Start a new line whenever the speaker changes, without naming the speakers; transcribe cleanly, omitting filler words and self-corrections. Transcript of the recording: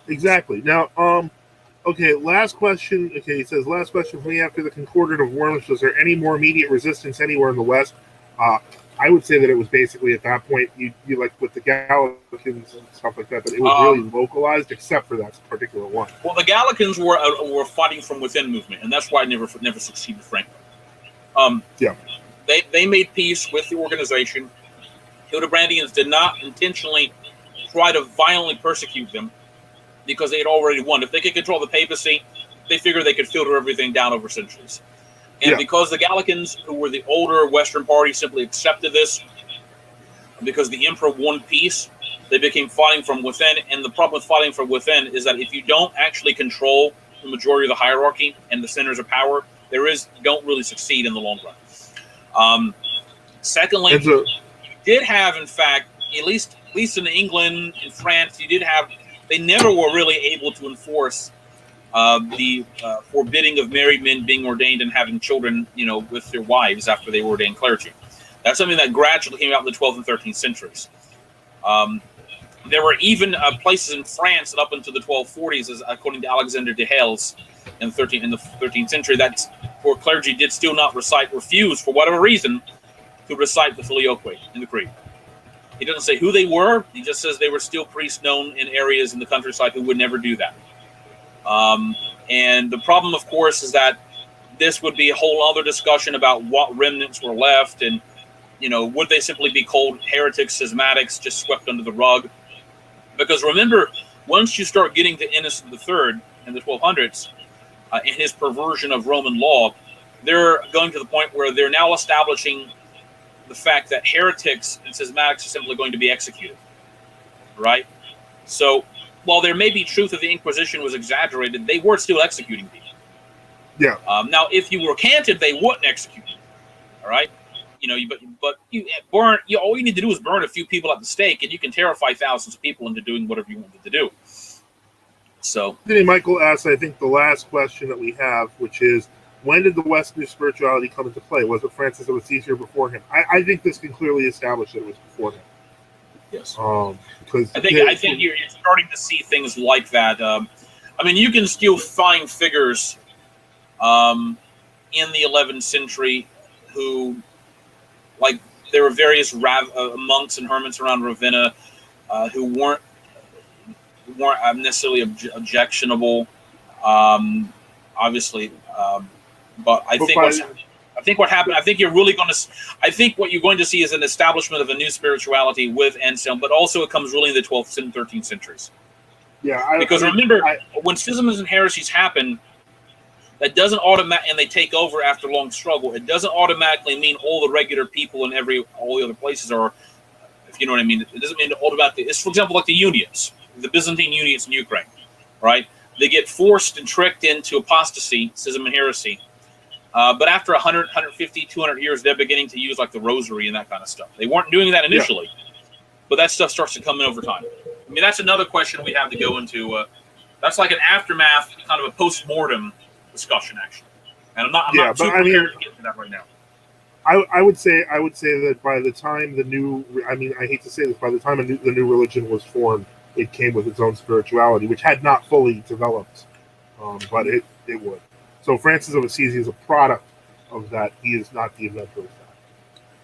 Exactly. Now, okay, last question. Okay, he says, last question for me after the Concordat of Worms. Was there any more immediate resistance anywhere in the West? I would say that it was basically at that point, you like with the Gallicans and stuff like that it was really localized, except for that particular one.
Well, the Gallicans were fighting from within movement, and that's why it never succeeded, frankly.
Yeah.
They made peace with the organization. Hildebrandians did not intentionally try to violently persecute them because they had already won. If they could control the papacy, they figured they could filter everything down over centuries. And because the Gallicans, who were the older Western party, simply accepted this, because the emperor won peace, they became fighting from within. And the problem with fighting from within is that if you don't actually control the majority of the hierarchy and the centers of power, you don't really succeed in the long run. Secondly, you did have, in fact, at least in England and France, they never were really able to enforce the forbidding of married men being ordained and having children, with their wives after they were ordained clergy. That's something that gradually came out in the 12th and 13th centuries. There were even places in France that up into the 1240s, as according to Alexander de Hales in the 13th century, that where clergy did still not refuse for whatever reason to recite the Filioque in the Creed. He doesn't say who they were. He just says they were still priests known in areas in the countryside who would never do that. And the problem, of course, is that this would be a whole other discussion about what remnants were left and, would they simply be called heretics, schismatics, just swept under the rug? Because remember, once you start getting to Innocent III in the 1200s in his perversion of Roman law, they're going to the point where they're now establishing the fact that heretics and schismatics are simply going to be executed, right? So while there may be truth that the Inquisition was exaggerated, they were still executing people.
Yeah.
Now, if you recanted, they wouldn't execute you. All right. But you burn. All you need to do is burn a few people at the stake, and you can terrify thousands of people into doing whatever you wanted to do. So,
Michael asks, I think, the last question that we have, which is, when did the Western spirituality come into play? Was it Francis of Assisi or before him? I think this can clearly establish that it was before him.
Yes.
Because
I think you're starting to see things like that. You can still find figures in the 11th century who, like, there were various monks and hermits around Ravenna who weren't necessarily objectionable, obviously. But I think what happened. I think what you're going to see is an establishment of a new spirituality with Anselm, but also it comes really in the 12th and 13th centuries.
Yeah,
because remember, when schisms and heresies happen, that doesn't automatically, and they take over after long struggle. It doesn't automatically mean all the regular people in all the other places are, if you know what I mean. It doesn't mean automatically. It's, for example, like the Uniats, the Byzantine Uniats in Ukraine, right? They get forced and tricked into apostasy, schism and heresy. But after 100, 150, 200 years, they're beginning to use like the rosary and that kind of stuff. They weren't doing that initially, but that stuff starts to come in over time. That's another question we have to go into. That's like an aftermath, kind of a post-mortem discussion, actually. And I'm not super prepared to get into that right now.
I would say that by the time I hate to say this, by the time the new religion was formed, it came with its own spirituality, which had not fully developed, but it would. So Francis of Assisi is a product of that. He is not the inventor of